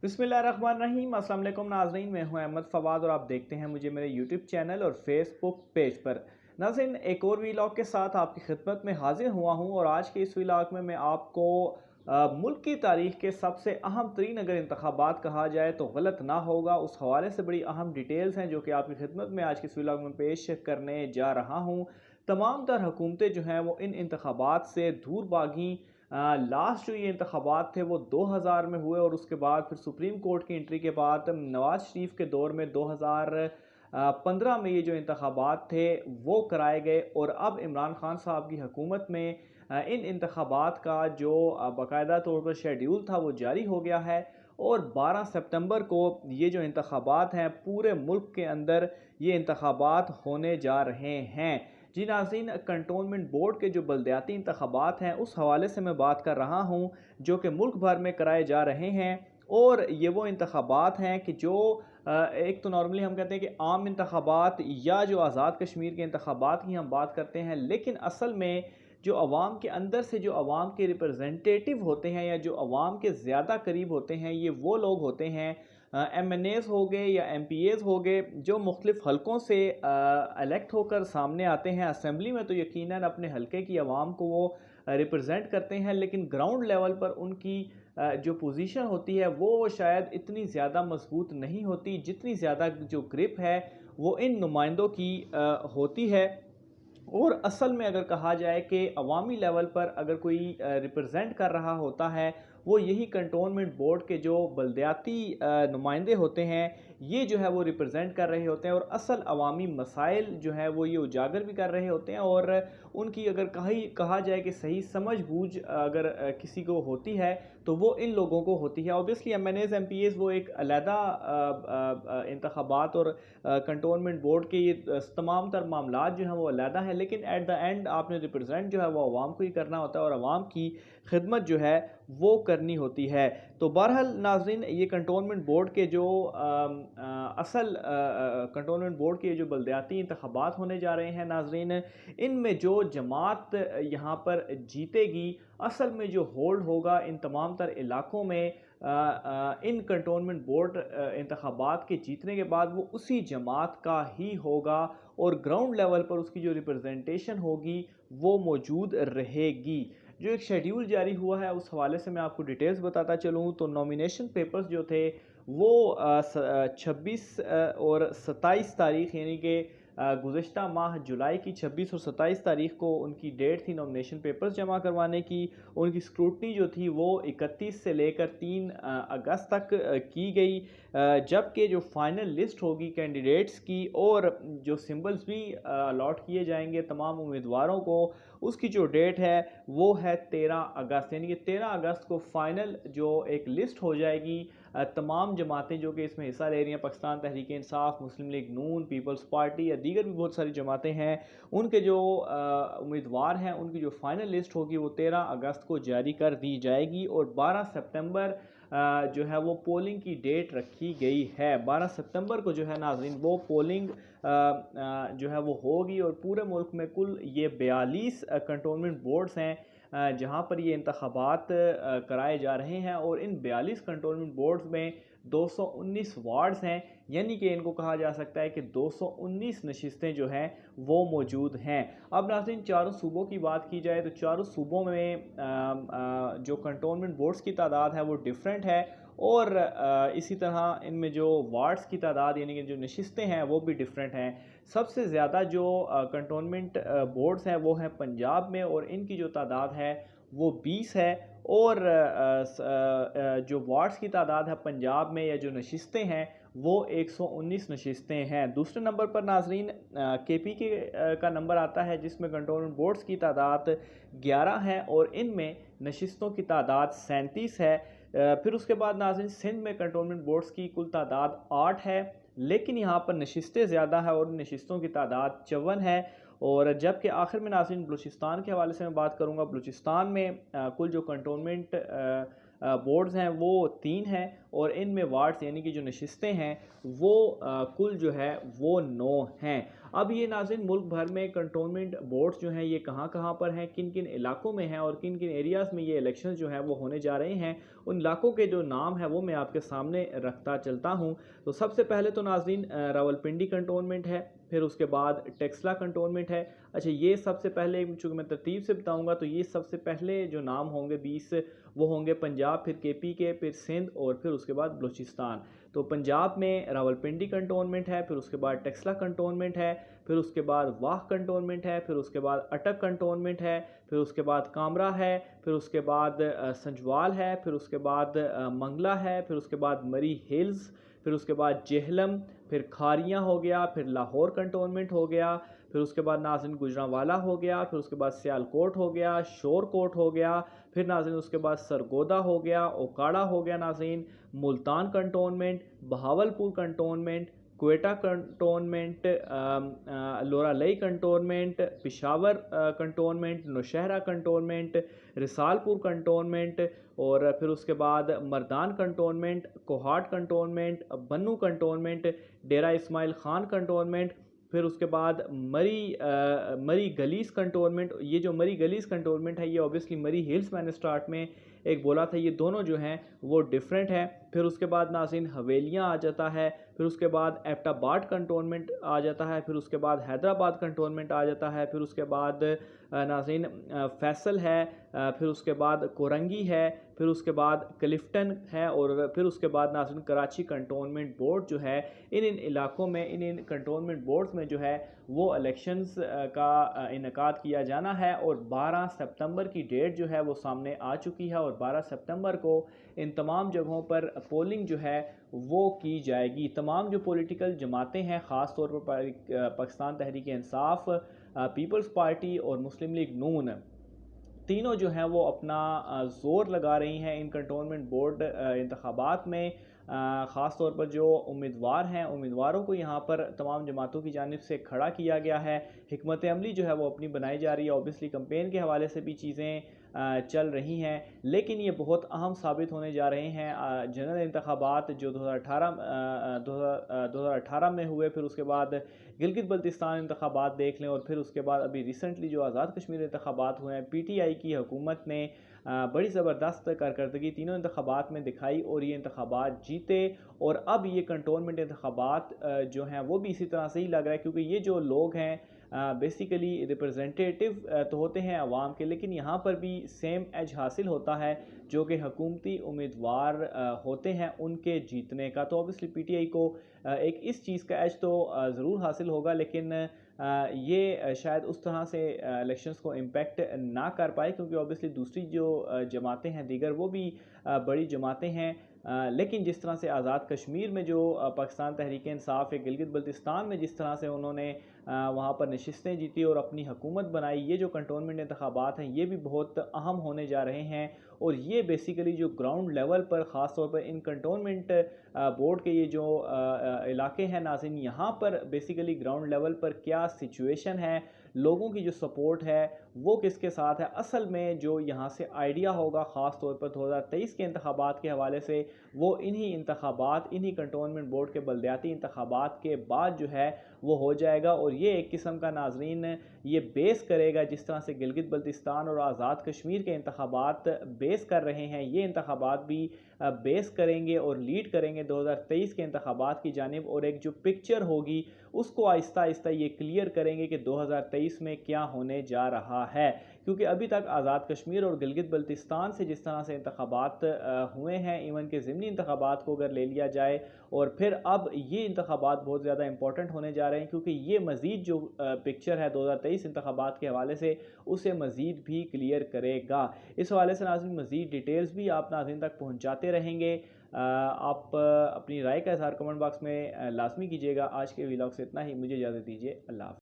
बिस्मिल्लाहिर्रहमानिर्रहीम। अस्सलाम वालेकुम नाज़रीन, मैं हूं अहमद फ़वाद और आप देखते हैं मुझे मेरे यूट्यूब चैनल और फेसबुक पेज पर। नाज़रीन, एक और वीलॉग के साथ आपकी खिदमत में हाजिर हुआ हूं और आज के इस वीलॉग में मैं आपको मुल्क की तारीख़ के सबसे अहम तरीन, अगर इंतखाबात कहा जाए तो गलत ना होगा, उस हवाले से बड़ी अहम डिटेल्स हैं जो कि आपकी खिदमत में आज के इस वीलॉग में पेश करने जा रहा हूँ। तमाम तर हुकूमतें जो हैं वो इन इंतखाबात से दूर भागी। लास्ट जो ये इंतखाबात थे वो 2000 में हुए और उसके बाद फिर सुप्रीम कोर्ट की एंट्री के बाद नवाज शरीफ के दौर में 2015 में ये जो इंतखाबात थे वो कराए गए और अब इमरान खान साहब की हुकूमत में इन इंतखाबात का जो बाकायदा तौर पर शेड्यूल था वो जारी हो गया है और 12 सितंबर को ये जो इंतखाबात हैं पूरे मुल्क के अंदर ये इंतखाबात होने जा रहे हैं। जी नाज़रीन, कंटोनमेंट बोर्ड के जो बलदियाती इंतखाबात हैं उस हवाले से मैं बात कर रहा हूँ जो कि मुल्क भर में कराए जा रहे हैं। और ये वो इंतखाबात हैं कि जो एक तो नॉर्मली हम कहते हैं कि आम इंतखाबात या जो आज़ाद कश्मीर के इंतखाबात की हम बात करते हैं, लेकिन असल में जो अवाम के अंदर से जो अवाम के रिप्रेजेंटेटिव होते हैं या जो अवाम के ज़्यादा करीब होते हैं, ये वो लोग होते हैं MNAs हो गए या MPAs हो गए जो मुख्तलिफ़ हलकों से इलेक्ट होकर सामने आते हैं असम्बली में। तो यकीनन अपने हलके की आवाम को वो रिप्रेजेंट करते हैं, लेकिन ग्राउंड लेवल पर उनकी जो पोजीशन होती है वो शायद इतनी ज़्यादा मजबूत नहीं होती जितनी ज़्यादा जो ग्रिप है वो इन नुमाइंदों की होती है। और असल में अगर कहा जाए कि अवामी लेवल पर अगर कोई रिप्रेजेंट कर रहा होता है वो यही कंटोनमेंट बोर्ड के जो बलदियाती नुमाइंदे होते हैं, ये जो है वो रिप्रेजेंट कर रहे होते हैं और असल अवामी मसाइल जो है वो ये उजागर भी कर रहे होते हैं। और उनकी अगर कहा जाए कि सही समझ बूझ अगर किसी को होती है तो वो इन लोगों को होती है। ऑब्वियसली MNAs MPAs वो एक अलहदा इंतखाबात और कंटोनमेंट बोर्ड के ये तमाम तर मामला जो हैं वो अलहदा है, लेकिन एट द एंड आपने रिप्रेजेंट जो है वो आवाम को ही करना होता है और आवाम की खिदमत जो है वो करनी होती है। तो बहरहाल नाज़रीन, ये कंटोनमेंट बोर्ड के जो असल कंटोनमेंट बोर्ड के जो बलदियाती इंतखाबात होने जा रहे हैं नाज़रीन, इनमें जो जमात यहाँ पर जीतेगी, असल में जो होल्ड होगा इन तमाम तर इलाकों में इन कंटोनमेंट बोर्ड इंतखाबात के जीतने के बाद वो उसी जमात का ही होगा और ग्राउंड लेवल पर उसकी जो रिप्रेजेंटेशन होगी वो मौजूद रहेगी। जो एक शेड्यूल जारी हुआ है उस हवाले से मैं आपको डिटेल्स बताता चलूँ तो नॉमिनेशन पेपर्स जो थे वो 26 और 27 तारीख यानी कि गुज़िश्ता माह जुलाई की 26 और 27 तारीख को उनकी डेट थी नॉमिनेशन पेपर्स जमा करवाने की। उनकी स्क्रूटनी जो थी वो 31 से लेकर 3 अगस्त तक की गई, जबकि जो फाइनल लिस्ट होगी कैंडिडेट्स की और जो सिंबल्स भी अलॉट किए जाएंगे तमाम उम्मीदवारों को, उसकी जो डेट है वो है 13 अगस्त, यानी कि 13 अगस्त को फाइनल जो एक लिस्ट हो जाएगी। तमाम जमातें जो कि इसमें हिस्सा ले रही हैं, पाकिस्तान तहरीक इंसाफ, मुस्लिम लीग नून, पीपल्स पार्टी या दीगर भी बहुत सारी जमातें हैं, उनके जो उम्मीदवार हैं उनकी जो फाइनल लिस्ट होगी वो 13 अगस्त को जारी कर दी जाएगी और 12 सितंबर जो है वो पोलिंग की डेट रखी गई है। 12 सितंबर को जो है नाज़रीन वो पोलिंग जो है वो होगी और पूरे मुल्क में कुल ये 42 कंटोनमेंट बोर्ड्स हैं जहाँ पर ये इंतखाबात कराए जा रहे हैं और इन 42 कंटोनमेंट बोर्ड्स में 219 वार्ड्स हैं, यानी कि इनको कहा जा सकता है कि 219 नशिस्तें जो हैं वो मौजूद हैं। अब नाज़रीन, चारों सूबों की बात की जाए तो चारों सूबों में जो कंटोनमेंट बोर्ड्स की तादाद है वो डिफरेंट है और इसी तरह इनमें जो वार्ड्स की तादाद यानी कि जो नशिस्तें हैं वो भी डिफरेंट हैं। सबसे ज़्यादा जो कंटोनमेंट बोर्ड्स हैं वो हैं पंजाब में और इनकी जो तादाद है वो 20 है और जो वार्ड्स की तादाद है पंजाब में या जो नशिस्तें हैं वो 119 नशिस्तें हैं। दूसरे नंबर पर नाजरीन KP का नंबर आता है जिसमें कंटोनमेंट बोर्ड्स की तादाद 11 है और इनमें नशिस्तों की तादाद 37 है। फिर उसके बाद नाज़रीन सिंध में कंटोनमेंट बोर्ड्स की कुल तादाद 8 है, लेकिन यहाँ पर नशिस्तें ज़्यादा है और नशिस्तों की तादाद 54 है। और जबकि आखिर में नाज़रीन बलूचिस्तान के हवाले से मैं बात करूँगा, बलूचिस्तान में कुल जो कंटोनमेंट बोर्ड्स हैं वो 3 हैं और इनमें वार्ड्स यानी कि जो नशिस्तें हैं वो कुल जो है वो 9 हैं। अब ये नाज़रीन मुल्क भर में कंटोनमेंट बोर्ड्स जो हैं ये कहाँ कहाँ पर हैं, किन किन इलाकों में हैं और किन किन एरियाज़ में ये इलेक्शन जो हैं वो होने जा रहे हैं, उन इलाकों के जो नाम है वो मैं आपके सामने रखता चलता हूँ। तो सबसे पहले तो नाज़रीन रावलपिंडी कंटोनमेंट है, फिर उसके बाद टेक्सला कंटोनमेंट है। अच्छा, ये सबसे पहले चूँकि मैं तरतीब से बताऊँगा तो ये सबसे पहले जो नाम होंगे 20 वो होंगे पंजाब, फिर केपी के, फिर सिंध और फिर उसके बाद बलूचिस्तान। तो पंजाब में रावलपिंडी कंटोनमेंट है, फिर उसके बाद टेक्सला कंटोनमेंट है, फिर उसके बाद वाह कंटोनमेंट है, फिर उसके बाद अटक कंटोनमेंट है, फिर उसके बाद कामरा है, फिर उसके बाद संजवाल है, फिर उसके बाद मंगला है, फिर उसके बाद मरी हिल्स, फिर उसके बाद जेहलम, फिर खारियाँ हो गया, फिर लाहौर कंटोनमेंट हो गया, फिर उसके बाद नाज़रीन गुजरांवाला हो गया, फिर उसके बाद सियालकोट हो गया, शोरकोट हो गया, फिर नाज़रीन उसके बाद सरगोदा हो गया, ओकाड़ा हो गया नाज़रीन, Multan cantonment, Bahawalpur cantonment, Quetta cantonment, Loralai cantonment, Peshawar cantonment, Nowshera cantonment, Risalpur cantonment और फिर उसके बाद Mardan cantonment, Kohat cantonment, Bannu cantonment, Dera Ismail Khan cantonment, फिर उसके बाद मरी गलीस कंटोनमेंट। ये जो मरी गलीस कंटोनमेंट है ये ऑब्वियसली मरी हिल्स मैंने स्टार्ट में एक बोला था, ये दोनों जो हैं वो डिफरेंट हैं। फिर उसके बाद नाज़रीन हवेलियाँ आ जाता है, फिर उसके बाद एबटाबाद कंटोनमेंट आ जाता है, फिर उसके बाद हैदराबाद कंटोनमेंट आ जाता है, फिर उसके बाद नाज़रीन फैसल है, फिर उसके बाद कोरंगी है, फिर उसके बाद क्लिफ्टन है और फिर उसके बाद नाज़रीन कराची कंटोनमेंट बोर्ड जो है। इन इलाकों में इन कंटोनमेंट बोर्ड्स में जो है वो इलेक्शंस का इनेकाद किया जाना है और 12 सितंबर की डेट जो है वो सामने आ चुकी है और 12 सितंबर को इन तमाम जगहों पर पोलिंग जो है वो की जाएगी। तमाम जो पॉलिटिकल जमातें हैं, ख़ास तौर पर पाकिस्तान तहरीक इंसाफ, पीपल्स पार्टी और मुस्लिम लीग नून, तीनों जो हैं वो अपना ज़ोर लगा रही हैं इन कंटोनमेंट बोर्ड इंतखाबात में। ख़ास तौर पर जो उम्मीदवार हैं, उम्मीदवारों को यहाँ पर तमाम जमातों की जानिब से खड़ा किया गया है। हिकमत अमली जो है वो अपनी बनाई जा रही है। ऑब्वियसली कैंपेन के हवाले से भी चीज़ें चल रही हैं, लेकिन ये बहुत अहम साबित होने जा रहे हैं। जनरल इंतखाबात जो 2018 में हुए, फिर उसके बाद गिलगित बल्तिस्तान इंतखाबात देख लें और फिर उसके बाद अभी रिसेंटली जो आज़ाद कश्मीर इंतखाबात हुए हैं, PTI की हुकूमत ने बड़ी ज़बरदस्त कारकर्दगी तीनों इंतखाबात में दिखाई और ये इंतखाबात जीते। और अब ये कंटोनमेंट इंतखाबात जो हैं वो भी इसी तरह से ही लग रहा है, क्योंकि ये जो लोग हैं बेसिकली रिप्रेजेंटेटिव तो होते हैं अवाम के, लेकिन यहाँ पर भी सेम एज हासिल होता है जो कि हुकूमती उम्मीदवार होते हैं उनके जीतने का। तो ऑब्वियसली PTI को एक इस चीज़ का एज तो ज़रूर हासिल होगा, लेकिन ये शायद उस तरह से इलेक्शंस को इम्पेक्ट ना कर पाए, क्योंकि ऑब्वियसली दूसरी जो जमातें हैं दीगर वो भी बड़ी जमातें हैं। लेकिन जिस तरह से आज़ाद कश्मीर में जो पाकिस्तान तहरीक इंसाफ या गिलगित बल्तिस्तान में जिस तरह से उन्होंने वहाँ पर नशिस्तें जीती और अपनी हुकूमत बनाई, ये जो कंटोनमेंट इंतखाबात हैं ये भी बहुत अहम होने जा रहे हैं। और ये बेसिकली जो ग्राउंड लेवल पर ख़ास तौर पर इन कंटोनमेंट बोर्ड के ये जो इलाके हैं नाज़रीन, यहाँ पर बेसिकली ग्राउंड लेवल पर क्या सिचुएशन है, लोगों की जो सपोर्ट है वो किसके साथ है, असल में जो यहाँ से आइडिया होगा ख़ास तौर पर 2023 के इंतखाबात के हवाले से, वो इन्हीं इंतखाबात, इन्हीं कंटोनमेंट बोर्ड के बलदियाती इंतखाबात के बाद जो है वो हो जाएगा। और ये एक किस्म का नाजरीन ये बेस करेगा, जिस तरह से गिलगित बल्तिस्तान और आज़ाद कश्मीर के इंतखाबात बेस कर रहे हैं, ये इंतखाबात भी बेस करेंगे और लीड करेंगे 2023 के इंतखाबात की जानिब। और एक जो पिक्चर होगी उसको आहिस्ता आहिस्ता ये क्लियर करेंगे कि 2023 में क्या होने जा रहा है, क्योंकि अभी तक आज़ाद कश्मीर और गिलगित बल्तिस्तान से जिस तरह से इंतखाबात हुए हैं, इवन के ज़िमनी इंतखाबात को अगर ले लिया जाए, और फिर अब ये इंतखाबात बहुत ज़्यादा इंपॉर्टेंट होने जा रहे हैं, क्योंकि ये मज़ीद जो पिक्चर है 2023 इंतखाबात के हवाले से उसे मज़ीद भी क्लियर करेगा। इस हवाले से नाज़रीन मज़ीद डिटेल्स भी आप नाज़रीन तक पहुँचाते रहेंगे। आप अपनी राय का इज़हार कमेंट बॉक्स में लाजमी कीजिएगा। आज के व्लॉग से इतना ही, मुझे इजाज़त दीजिए। अल्लाह हाफ़िज़।